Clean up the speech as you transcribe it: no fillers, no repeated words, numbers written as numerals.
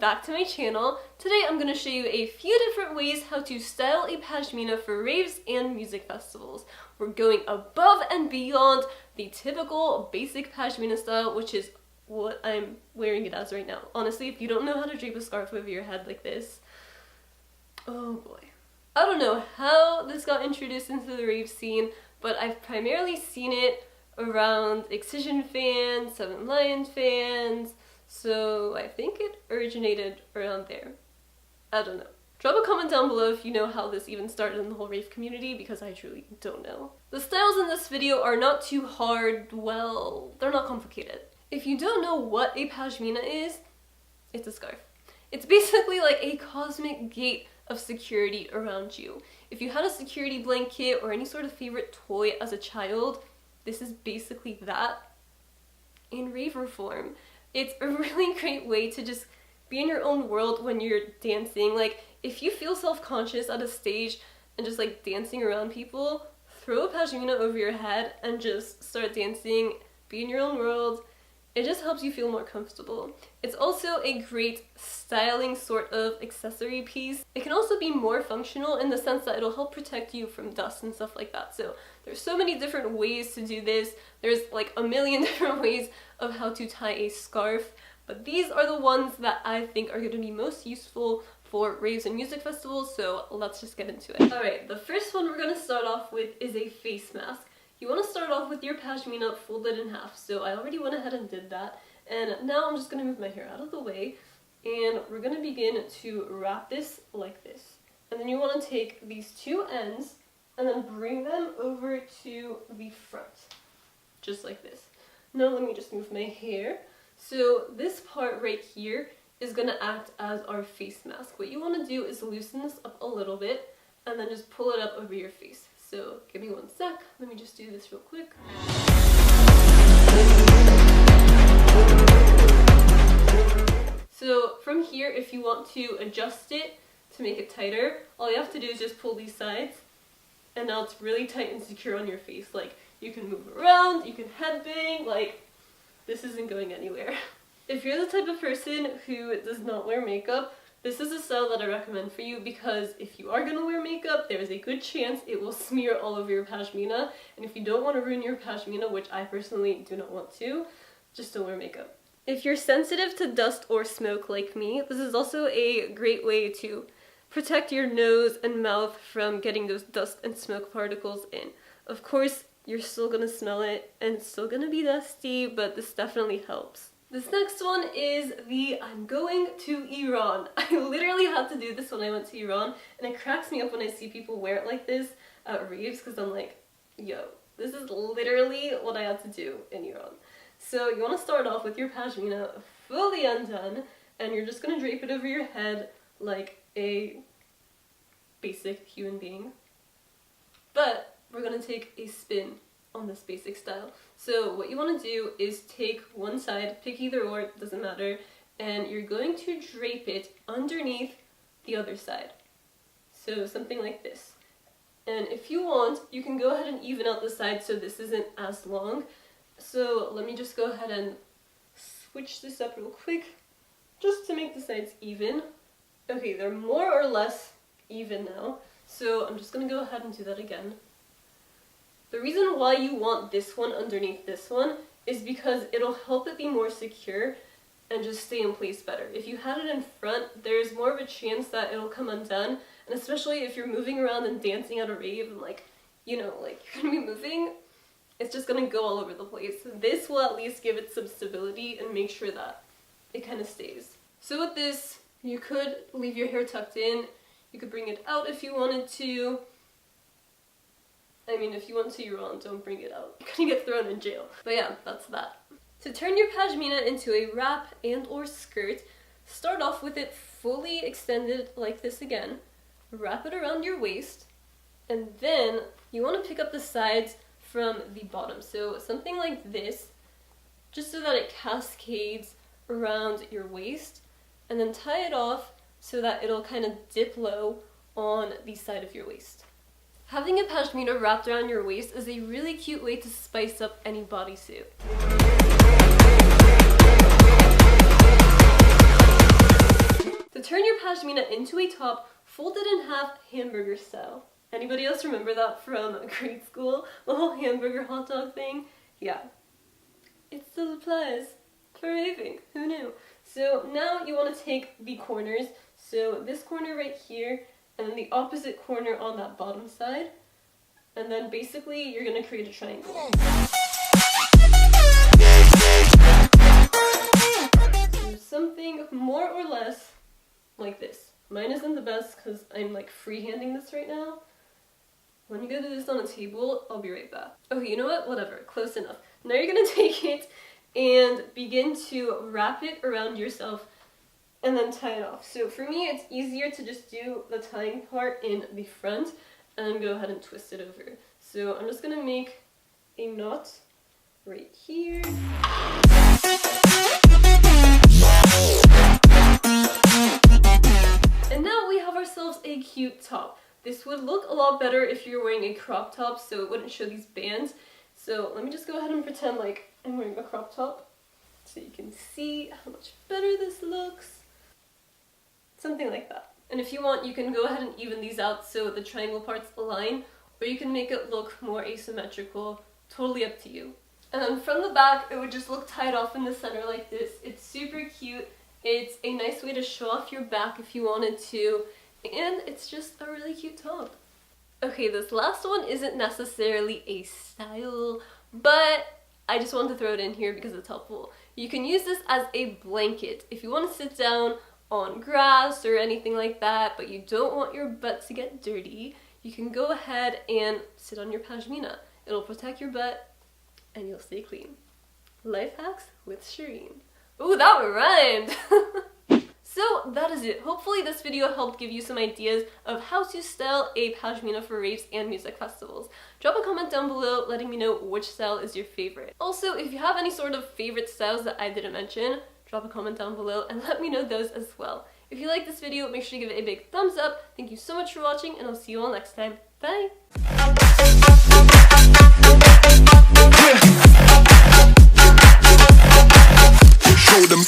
back to my channel. Today I'm going to show you a few different ways how to style a pashmina for raves and music festivals. We're going above and beyond the typical basic pashmina style, which is what I'm wearing it as right now. Honestly, if you don't know how to drape a scarf over your head like this, oh boy. I don't know how this got introduced into the rave scene, but I've primarily seen it around Excision fans, Seven Lions fans, so I think it originated around there. I don't know. Drop a comment down below if you know how this even started in the whole rave community, because I truly don't know. The styles in this video are not too hard, well, they're not complicated. If you don't know what a pashmina is, it's a scarf. It's basically like a cosmic gate of security around you. If you had a security blanket or any sort of favorite toy as a child, this is basically that in raver form. It's a really great way to just be in your own world when you're dancing. Like, if you feel self-conscious at a stage and just like dancing around people, throw a pashmina over your head and just start dancing, be in your own world. It just helps you feel more comfortable. It's also a great styling sort of accessory piece. It can also be more functional in the sense that it'll help protect you from dust and stuff like that. So there's so many different ways to do this. There's like a million different ways of how to tie a scarf, but these are the ones that I think are going to be most useful for raves and music festivals, so let's just get into it. Alright, the first one we're going to start off with is a face mask. You want to start off with your pashmina folded in half, so I already went ahead and did that, and now I'm just going to move my hair out of the way, and we're going to begin to wrap this like this. And then you want to take these two ends and then bring them over to the front, just like this. Now let me just move my hair. So this part right here is going to act as our face mask. What you want to do is loosen this up a little bit and then just pull it up over your face. So give me one sec, let me just do this real quick. So from here, if you want to adjust it to make it tighter, all you have to do is just pull these sides, and now it's really tight and secure on your face. Like, you can move around, you can headbang, like, this isn't going anywhere. If you're the type of person who does not wear makeup, this is a style that I recommend for you, because if you are going to wear makeup, there is a good chance it will smear all over your pashmina, and if you don't want to ruin your pashmina, which I personally do not want to, just don't wear makeup. If you're sensitive to dust or smoke like me, this is also a great way to protect your nose and mouth from getting those dust and smoke particles in. Of course, you're still going to smell it, and it's still going to be dusty, but this definitely helps. This next one is the I'm going to Iran. I literally had to do this when I went to Iran, and it cracks me up when I see people wear it like this at raves, because I'm like, yo, this is literally what I had to do in Iran. So you want to start off with your pashmina fully undone, and you're just going to drape it over your head like a basic human being. But we're going to take a spin on this basic style. So what you want to do is take one side, pick either or, it doesn't matter, and you're going to drape it underneath the other side. So something like this. And if you want, you can go ahead and even out the sides so this isn't as long. So let me just go ahead and switch this up real quick, just to make the sides even. Okay, they're more or less even now, so I'm just going to go ahead and do that again. The reason why you want this one underneath this one is because it'll help it be more secure and just stay in place better. If you had it in front, there's more of a chance that it'll come undone, and especially if you're moving around and dancing at a rave and like, you know, like you're gonna be moving, it's just gonna go all over the place. This will at least give it some stability and make sure that it kind of stays. So with this, you could leave your hair tucked in, you could bring it out if you wanted to. I mean, if you want to Iran, don't bring it out. You're gonna get thrown in jail. But yeah, that's that. To turn your pashmina into a wrap and or skirt, start off with it fully extended like this again. Wrap it around your waist, and then you want to pick up the sides from the bottom. So something like this, just so that it cascades around your waist, and then tie it off so that it'll kind of dip low on the side of your waist. Having a pashmina wrapped around your waist is a really cute way to spice up any bodysuit. turn your pashmina into a top, fold it in half, hamburger style. Anybody else remember that from grade school? The whole hamburger hot dog thing? Yeah. It still applies for raving. Who knew? So now you want to take the corners. So this corner right here, and then the opposite corner on that bottom side. And then basically you're going to create a triangle. So something more or less like this. Mine isn't the best because I'm like freehanding this right now. When you go do this on a table, I'll be right back. Okay, you know what? Whatever. Close enough. Now you're going to take it and begin to wrap it around yourself and then tie it off. So for me, it's easier to just do the tying part in the front and go ahead and twist it over. So I'm just going to make a knot right here. And now we have ourselves a cute top. This would look a lot better if you're wearing a crop top, so it wouldn't show these bands. So let me just go ahead and pretend like I'm wearing a crop top so you can see how much better this looks. Something like that. And if you want, you can go ahead and even these out so the triangle parts align, or you can make it look more asymmetrical. Totally up to you. And then from the back, it would just look tied off in the center like this. It's super cute. It's a nice way to show off your back if you wanted to. And it's just a really cute top. Okay, this last one isn't necessarily a style, but I just wanted to throw it in here because it's helpful. You can use this as a blanket if you want to sit down on grass or anything like that, but you don't want your butt to get dirty. You can go ahead and sit on your pashmina. It'll protect your butt and you'll stay clean. Life hacks with Shirin. Ooh, that rhymed! So that is it. Hopefully this video helped give you some ideas of how to style a pashmina for raves and music festivals. Drop a comment down below letting me know which style is your favorite. Also, if you have any sort of favorite styles that I didn't mention, drop a comment down below and let me know those as well. If you like this video, make sure to give it a big thumbs up. Thank you so much for watching and I'll see you all next time. Bye! Show them.